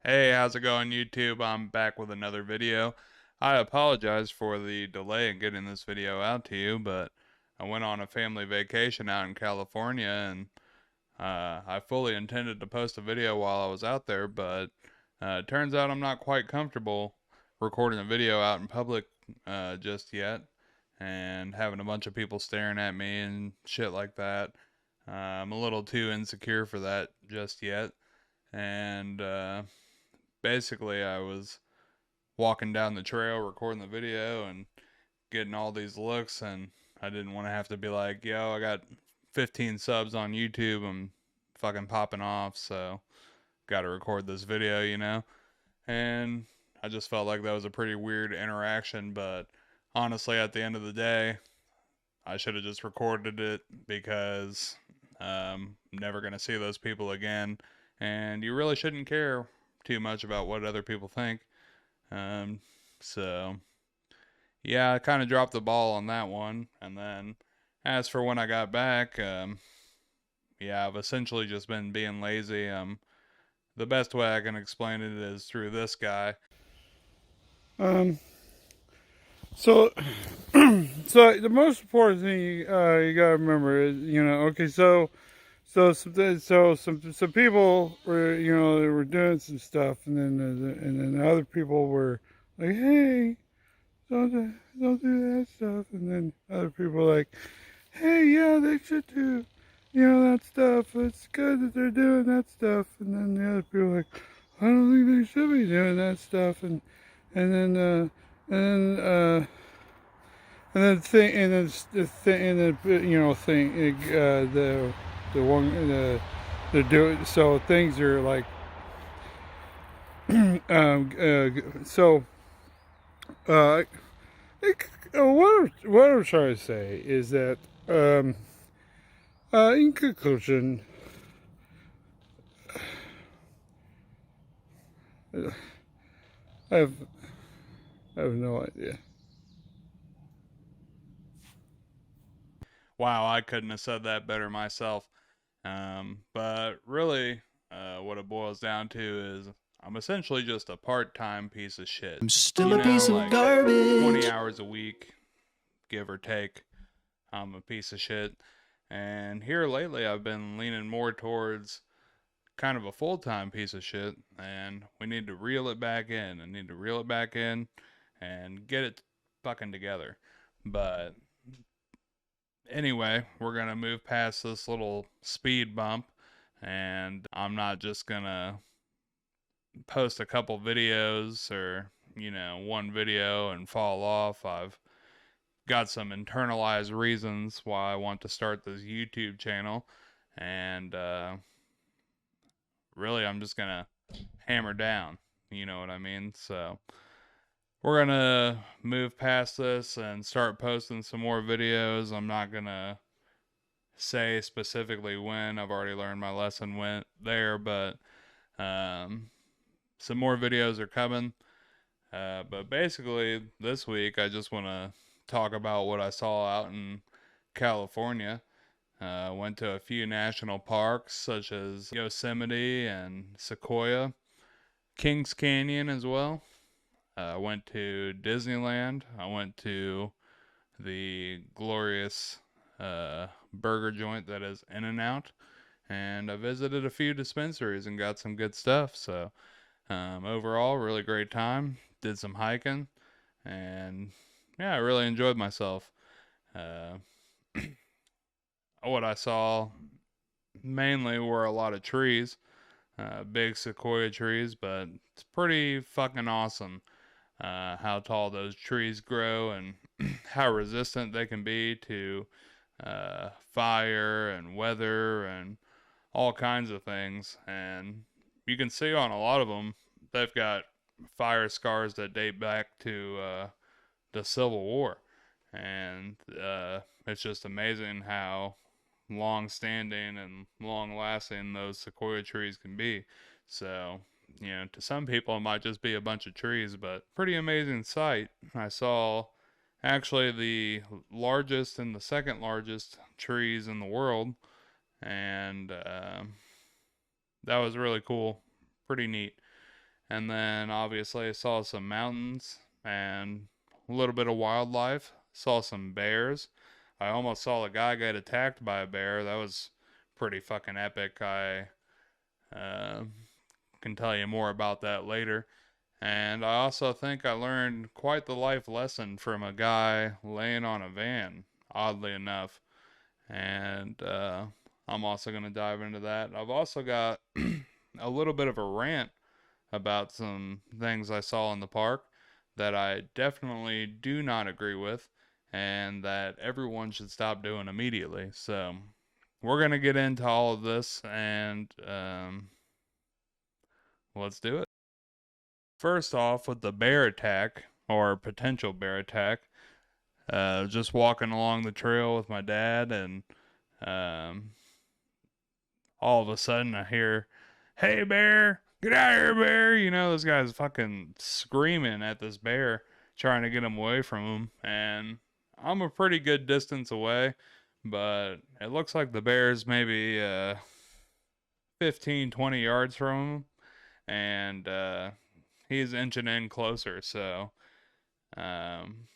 Hey, how's it going, YouTube? I'm back with another video. I apologize for the delay in getting this video out to you, but I went on a family vacation out in California and I fully intended to post a video while I was out there, but it turns out I'm not quite comfortable recording a video out in public just yet and having a bunch of people staring at me and shit like that. I'm a little too insecure for that just yet. And basically I was walking down the trail recording the video and getting all these looks, and I didn't want to have to be like, yo, I got 15 subs on YouTube, I'm fucking popping off, so gotta record this video. And I just felt like that was a pretty weird interaction, but honestly at the end of the day I should have just recorded it because I'm never gonna see those people again, and you really shouldn't care too much about what other people think. Um, so yeah, I kind of dropped the ball on that one. And then as for when I got back, yeah, I've essentially just been being lazy. The best way I can explain it is through this guy. Um, so, so the most important thing you gotta remember is, okay, some people were, they were doing some stuff, and then other people were like, hey, don't do that stuff, and then other people were like, hey, yeah, they should do, that stuff. It's good that they're doing that stuff, and then the other people were like, I don't think they should be doing that stuff, and then and then and then thing and then the thing and then thing the one the do so things are like so uh what I'm trying to say is that in conclusion, I have I have no idea. Wow, I couldn't have said that better myself. But really, what it boils down to is I'm essentially just a part-time piece of shit. I'm still a piece of like 20 garbage. hours a week, give or take. I'm a piece of shit. And here lately, I've been leaning more towards kind of a full-time piece of shit, and we need to reel it back in. I need to reel it back in and get it fucking together. But anyway, we're going to move past this little speed bump, and I'm not just going to post a couple videos or, one video and fall off. I've got some internalized reasons why I want to start this YouTube channel, and really I'm just going to hammer down, you know what I mean? So we're going to move past this and start posting some more videos. I'm not going to say specifically when. I've already learned my lesson went there, but some more videos are coming. But basically, this week I just want to talk about what I saw out in California. Went to a few national parks such as Yosemite and Sequoia, Kings Canyon as well. I went to Disneyland. I went to the glorious burger joint that is InNOut, and I visited a few dispensaries and got some good stuff. So overall, really great time. Did some hiking, and yeah, I really enjoyed myself. Uh, what I saw mainly were a lot of trees, big sequoia trees, but it's pretty fucking awesome how tall those trees grow and how resistant they can be to fire and weather and all kinds of things. And you can see on a lot of them, they've got fire scars that date back to the Civil War. And it's just amazing how long standing and long lasting those sequoia trees can be. So, to some people it might just be a bunch of trees, but pretty amazing sight. I saw actually the largest and the second largest trees in the world, and that was really cool, pretty neat. And then obviously I saw some mountains and a little bit of wildlife. Saw some bears. I almost saw a guy get attacked by a bear. That was pretty fucking epic. I uh, can tell you more about that later. And I also think I learned quite the life lesson from a guy laying on a van, oddly enough. And I'm also going to dive into that. I've also got a little bit of a rant about some things I saw in the park that I definitely do not agree with and that everyone should stop doing immediately. So, we're going to get into all of this and let's do it. First off, with the bear attack or potential bear attack, just walking along the trail with my dad, and um, all of a sudden I hear, "Hey bear, get out of here, bear!" You know, this guy's fucking screaming at this bear, trying to get him away from him, and I'm a pretty good distance away, but it looks like the bear's maybe 15, 20 yards from him, and he's inching in closer, so um,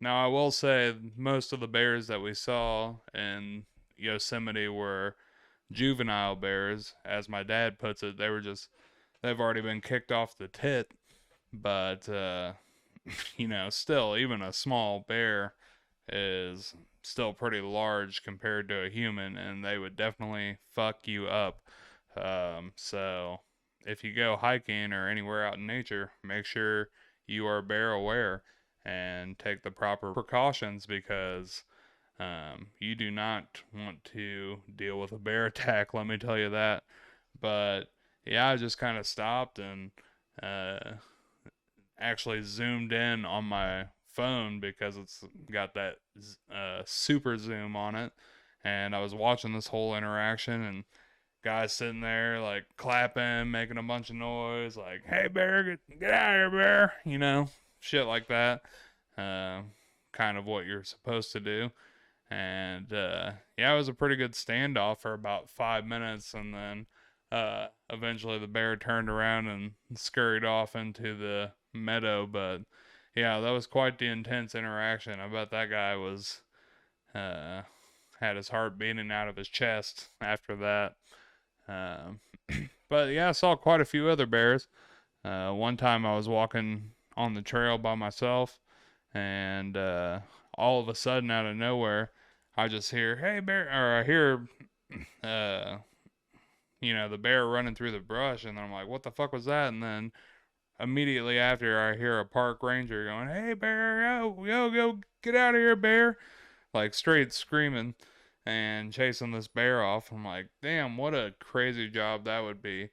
now I will say most of the bears that we saw in Yosemite were juvenile bears, as my dad puts it. They've already been kicked off the tit, but still, even a small bear is still pretty large compared to a human, and they would definitely fuck you up. So if you go hiking or anywhere out in nature, make sure you are bear aware and take the proper precautions because you do not want to deal with a bear attack, let me tell you that. But yeah, I just kind of stopped and uh, actually zoomed in on my phone because it's got that super zoom on it. And I was watching this whole interaction, and guys sitting there like clapping, making a bunch of noise, like, "Hey bear, get out of here, bear," shit like that. Uh, Kind of what you're supposed to do. And yeah, it was a pretty good standoff for about 5 minutes, and then eventually the bear turned around and scurried off into the meadow. But yeah, that was quite the intense interaction. I bet that guy was uh, had his heart beating out of his chest after that. Um, but yeah, I saw quite a few other bears. One time I was walking on the trail by myself, and all of a sudden, out of nowhere, I just hear, "Hey bear," or I hear, uh, the bear running through the brush, and I'm like, "What the fuck was that?" And then immediately after, I hear a park ranger going, "Hey bear, yo, get out of here, bear!" Like straight screaming and chasing this bear off. I'm like, damn, what a crazy job that would be.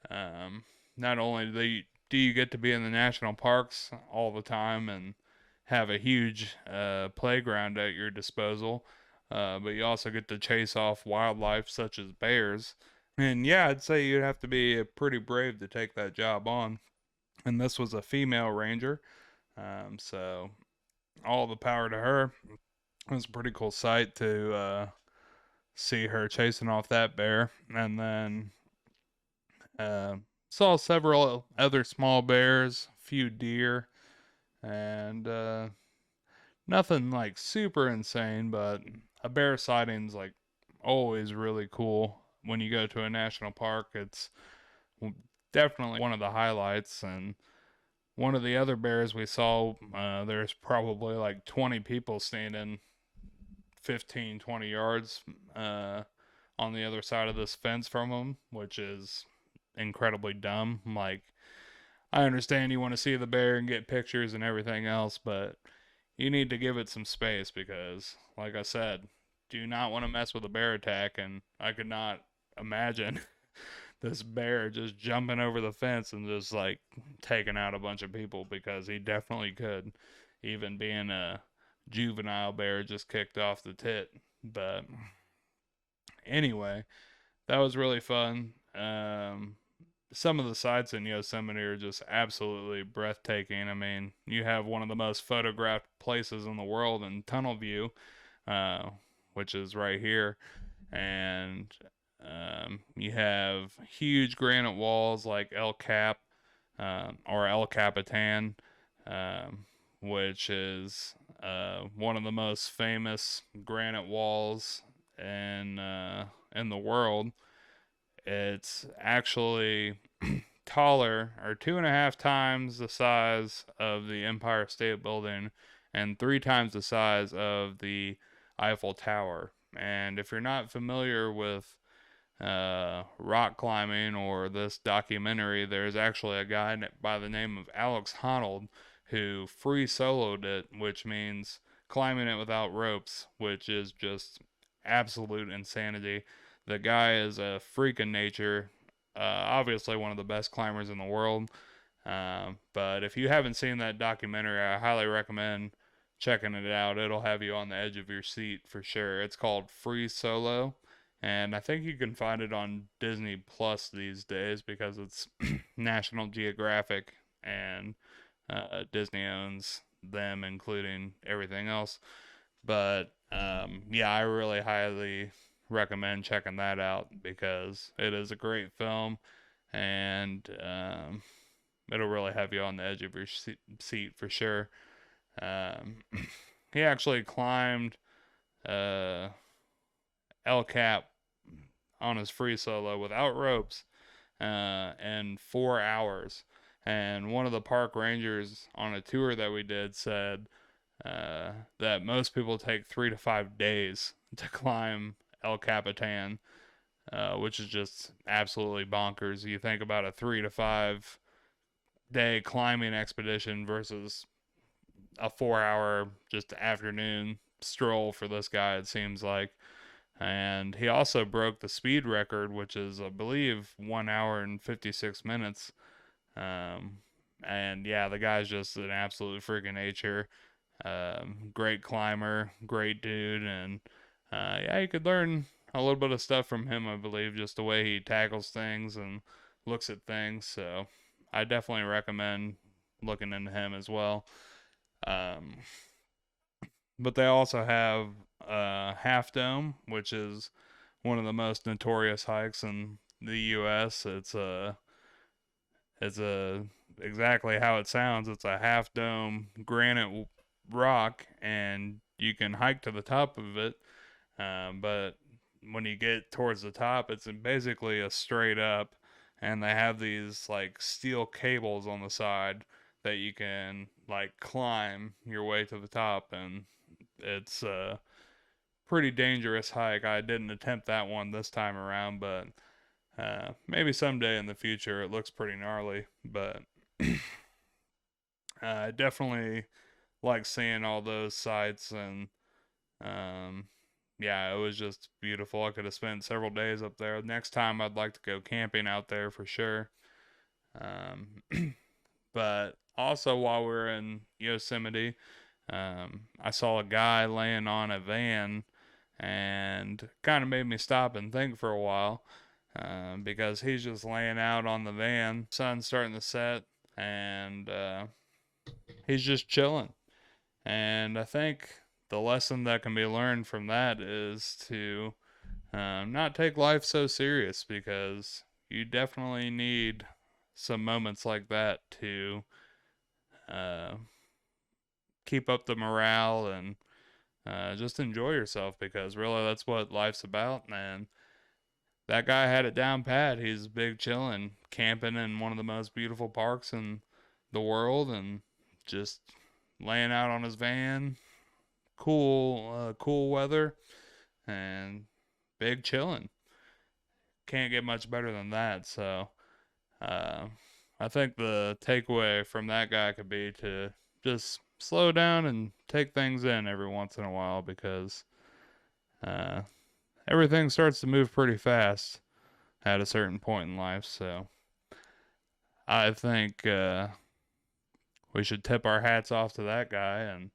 Um, Not only do you get to be in the national parks all the time and have a huge playground at your disposal, but you also get to chase off wildlife such as bears. And yeah, I'd say you'd have to be pretty brave to take that job on. And this was a female ranger, so all the power to her. It was a pretty cool sight to see her chasing off that bear. And then uh, saw several other small bears, a few deer, and nothing like super insane, but a bear sighting's like always really cool when you go to a national park. It's definitely one of the highlights. And one of the other bears we saw, there's probably like 20 people standing 15, 20 yards on the other side of this fence from them, which is incredibly dumb. Like, I understand you want to see the bear and get pictures and everything else, but you need to give it some space because, like I said, do not want to mess with a bear attack. And I could not imagine this bear just jumping over the fence and just like taking out a bunch of people because he definitely could, even being a juvenile bear just kicked off the tit. But anyway, that was really fun. Some of the sights in Yosemite are just absolutely breathtaking. I mean, you have one of the most photographed places in the world in tunnel view, uh, which is right here, and you have huge granite walls like El Cap. or El Capitan, um, which is one of the most famous granite walls in the world. It's actually taller, or 2.5 times the size of the Empire State Building, and 3 times the size of the Eiffel Tower. And if you're not familiar with rock climbing or this documentary, there's actually a guy by the name of Alex Honnold who free soloed it, which means climbing it without ropes, which is just absolute insanity. The guy is a freak in nature, obviously one of the best climbers in the world. But if you haven't seen that documentary, I highly recommend checking it out. It'll have you on the edge of your seat for sure. It's called Free Solo, and I think you can find it on Disney Plus these days because it's National Geographic, and Disney owns them, including everything else. But yeah, I really highly recommend checking that out because it is a great film, and it'll really have you on the edge of your seat for sure. Um, he actually climbed uh, El Cap on his free solo without ropes in 4 hours. And one of the park rangers on a tour that we did said that most people take 3 to 5 days to climb El Capitan, which is just absolutely bonkers. You think about a 3 to 5 day climbing expedition versus a 4 hour just afternoon stroll for this guy, it seems like. And he also broke the speed record, which is, I believe, 1 hour and 56 minutes. Um, and yeah, the guy's just an absolute freaking nature. Great climber, great dude, and yeah, you could learn a little bit of stuff from him, I believe, just the way he tackles things and looks at things. So I definitely recommend looking into him as well. Um, but they also have Half Dome, which is one of the most notorious hikes in the U.S. It's a exactly how it sounds. It's a half dome granite rock, and you can hike to the top of it. But when you get towards the top, it's basically a straight up, and they have these like steel cables on the side that you can like climb your way to the top, and it's a pretty dangerous hike. I didn't attempt that one this time around, but maybe someday in the future. It looks pretty gnarly, but I definitely like seeing all those sights, and um, yeah, it was just beautiful. I could have spent several days up there. Next time, I'd like to go camping out there for sure. Um, but also, while we are in Yosemite, I saw a guy laying on a van, and kind of made me stop and think for a while. Because he's just laying out on the van, sun's starting to set, and he's just chilling. And I think the lesson that can be learned from that is to not take life so serious, because you definitely need some moments like that to uh, keep up the morale and just enjoy yourself, because really that's what life's about. And that guy had it down pat. He's big chilling, camping in one of the most beautiful parks in the world, and just laying out on his van. Cool weather, and big chilling. Can't get much better than that. So, uh, I think the takeaway from that guy could be to just slow down and take things in every once in a while, because uh, everything starts to move pretty fast at a certain point in life. So I think we should tip our hats off to that guy and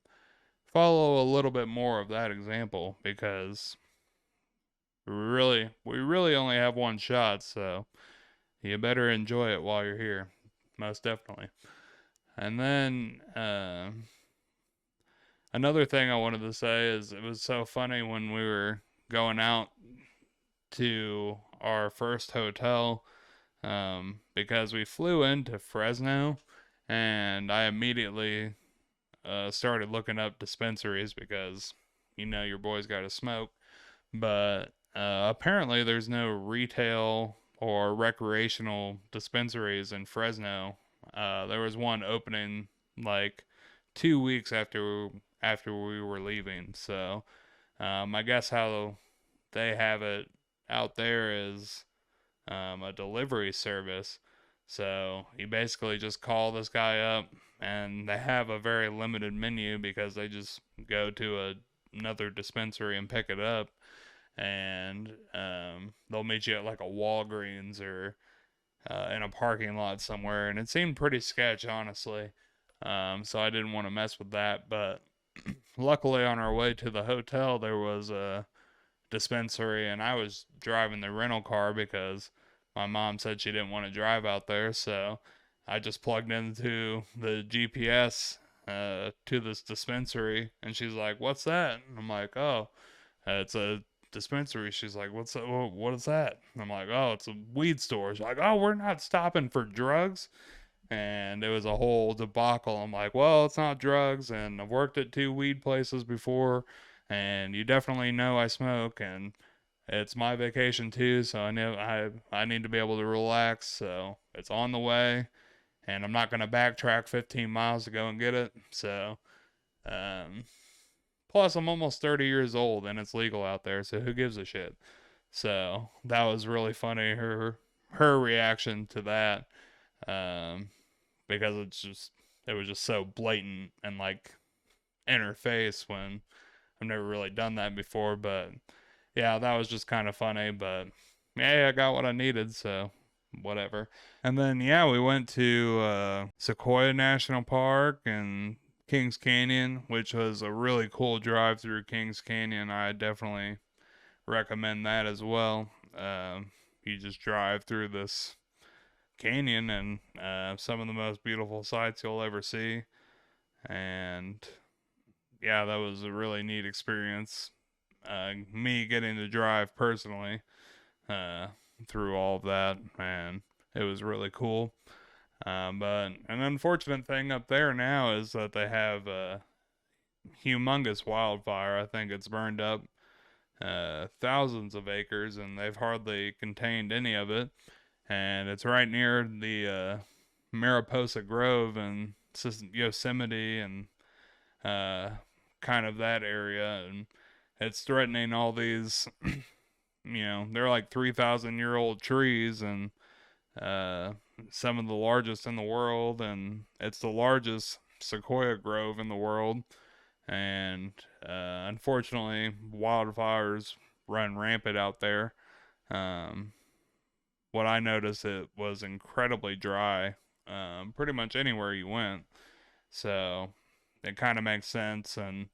follow a little bit more of that example, because we really only have one shot, so you better enjoy it while you're here, most definitely. And then another thing I wanted to say is, it was so funny when we were going out to our first hotel. because we flew into Fresno, and I immediately started looking up dispensaries because your boy's got to smoke. But apparently, there's no retail or recreational dispensaries in Fresno. There was one opening like 2 weeks after we were leaving. So I guess how they have it out there is a delivery service. So you basically just call this guy up, and they have a very limited menu because they just go to another dispensary and pick it up, and they'll meet you at like a Walgreens or in a parking lot somewhere. And it seemed pretty sketch, honestly. So I didn't want to mess with that. But luckily, on our way to the hotel, there was a dispensary, and I was driving the rental car because my mom said she didn't want to drive out there. So I just plugged into the GPS to this dispensary, and she's like, "What's that?" And I'm like, "Oh, it's a dispensary." She's like, "What's that? What is that?" And I'm like, "Oh, it's a weed store." She's like, "Oh, we're not stopping for drugs." And it was a whole debacle. I'm like, "Well, it's not drugs, and I've worked at 2 weed places before, and you definitely know I smoke, and it's my vacation too, so I know I need to be able to relax, so it's on the way, and I'm not gonna backtrack 15 miles to go and get it." So, um, plus I'm almost 30 years old, and it's legal out there, so who gives a shit? So that was really funny. Her reaction to that, um, because it was just so blatant and like in her face when I've never really done that before. But yeah, that was just kind of funny. But yeah, I got what I needed, so whatever. And then yeah, we went to Sequoia National Park and Kings Canyon, which was a really cool drive through Kings Canyon. I definitely recommend that as well. You just drive through this canyon, and some of the most beautiful sights you'll ever see. And yeah, that was a really neat experience. Me getting to drive personally uh, through all of that, and it was really cool. But an unfortunate thing up there now is that they have a humongous wildfire. I think it's burned up thousands of acres, and they've hardly contained any of it. And it's right near the Mariposa Grove and Yosemite and uh, kind of that area, and it's threatening all these. They're like 3,000-year-old trees, and uh, some of the largest in the world, and it's the largest sequoia grove in the world. And unfortunately, wildfires run rampant out there. Um, what I noticed, it was incredibly dry, pretty much anywhere you went. So it kind of makes sense in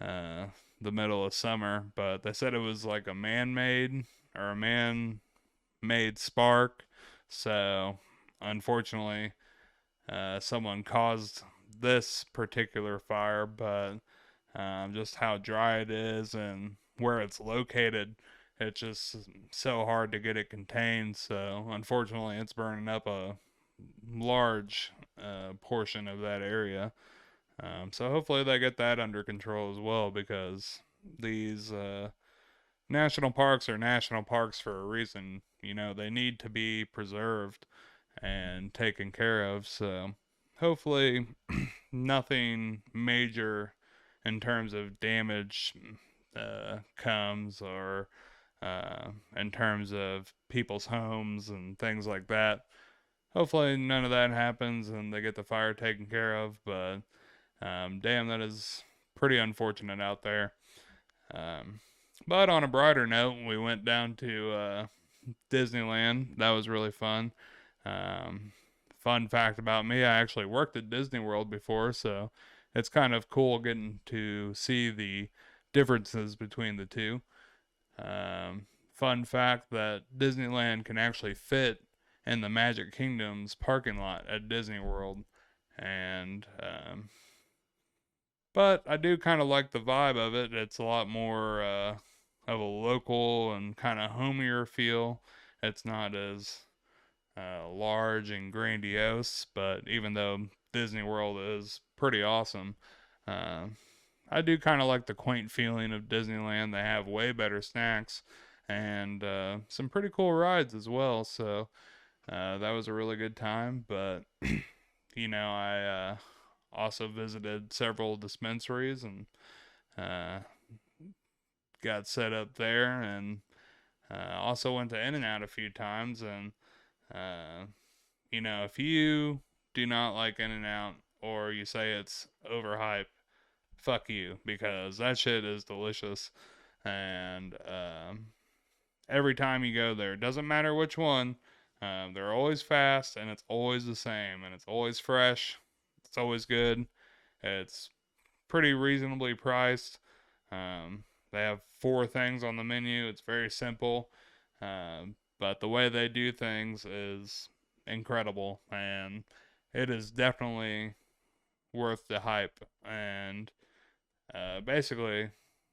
uh, the middle of summer. But they said it was like a man-made or a man-made spark. So unfortunately, someone caused this particular fire, but just how dry it is and where it's located, it's just so hard to get it contained. So unfortunately, it's burning up a large portion of that area. So hopefully they get that under control as well, because these national parks are national parks for a reason. They need to be preserved and taken care of. So hopefully nothing major in terms of damage comes, or in terms of people's homes and things like that. Hopefully none of that happens and they get the fire taken care of. But damn, that is pretty unfortunate out there. Um, but on a brighter note, we went down to Disneyland. That was really fun. Um, Fun fact about me, I actually worked at Disney World before, so it's kind of cool getting to see the differences between the two. Fun fact that Disneyland can actually fit in the Magic Kingdom's parking lot at Disney World. And but I do kind of like the vibe of it. It's a lot more of a local and kind of homier feel. It's not as large and grandiose, but even though Disney World is pretty awesome, uh, I do kind of like the quaint feeling of Disneyland. They have way better snacks and some pretty cool rides as well. So that was a really good time. But I also visited several dispensaries and uh, got set up there, and also went to InNOut a few times. And uh, if you do not like InNOut or you say it's overhyped, fuck you, because that shit is delicious. And every time you go there, doesn't matter which one, they're always fast and it's always the same and it's always fresh. It's always good. It's pretty reasonably priced. They have four things on the menu. It's very simple, but the way they do things is incredible, and it is definitely worth the hype. And basically,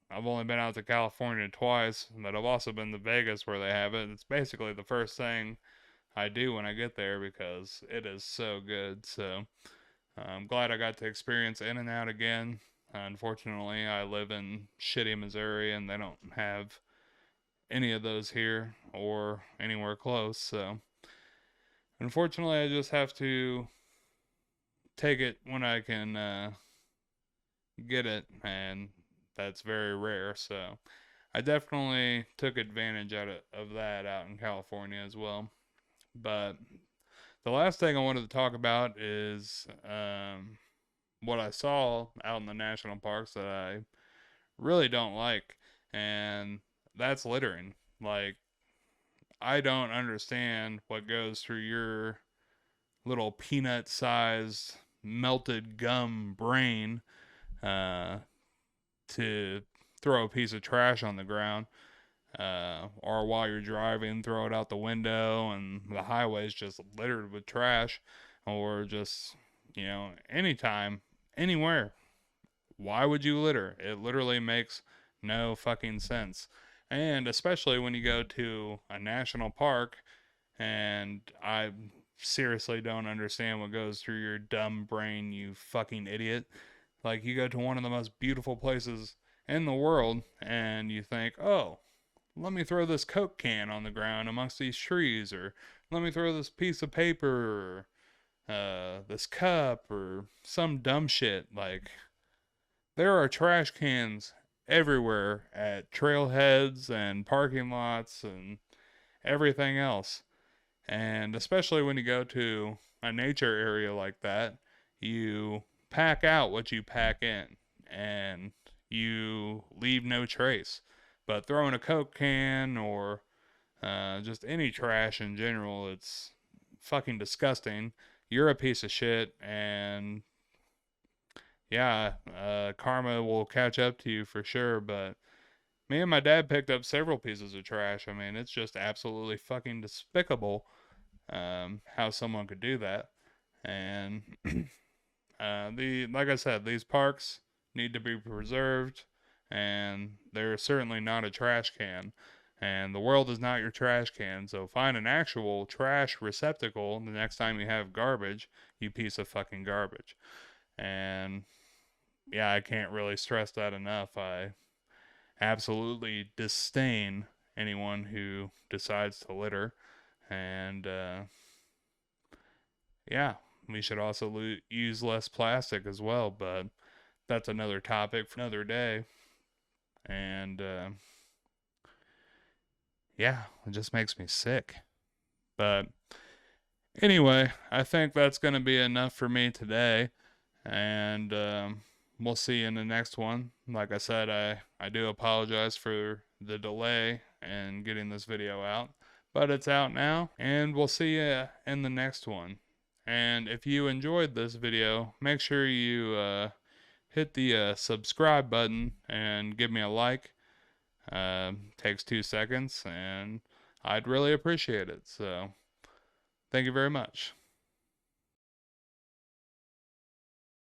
I've only been out to California twice, but I've also been to Vegas where they have it. It's basically the first thing I do when I get there because it is so good. So I'm glad I got to experience InNOut again. Unfortunately, I live in shitty Missouri and they don't have any of those here or anywhere close. So unfortunately, I just have to take it when I can get it, and that's very rare. So I definitely took advantage of that out in California as well. But the last thing I wanted to talk about is what I saw out in the national parks that I really don't like, and that's littering. Like, I don't understand what goes through your little peanut sized melted gum brain uh, to throw a piece of trash on the ground, or while you're driving, throw it out the window, and the highway's just littered with trash, or just, anytime, anywhere. Why would you litter? It literally makes no fucking sense. And especially when you go to a national park, and I seriously don't understand what goes through your dumb brain, you fucking idiot. Like, you go to one of the most beautiful places in the world, and you think, oh, let me throw this Coke can on the ground amongst these trees, or let me throw this piece of paper, or this cup, or some dumb shit. Like, there are trash cans everywhere at trailheads and parking lots and everything else. And especially when you go to a nature area like that, you pack out what you pack in and you leave no trace. But throwing a Coke can or just any trash in general, it's fucking disgusting. You're a piece of shit, and yeah, karma will catch up to you for sure. But me and my dad picked up several pieces of trash. I mean, it's just absolutely fucking despicable how someone could do that. And like I said, these parks need to be preserved, and they're certainly not a trash can. And the world is not your trash can, so find an actual trash receptacle the next time you have garbage, you piece of fucking garbage. And yeah, I can't really stress that enough. I absolutely disdain anyone who decides to litter. And yeah, we should also use less plastic as well, but that's another topic for another day. And yeah, it just makes me sick. But anyway, I think that's going to be enough for me today. And we'll see you in the next one. Like I said, I do apologize for the delay in getting this video out, but it's out now, and we'll see you in the next one. And if you enjoyed this video, make sure you hit the subscribe button and give me a like. Takes 2 seconds, and I'd really appreciate it. So, thank you very much.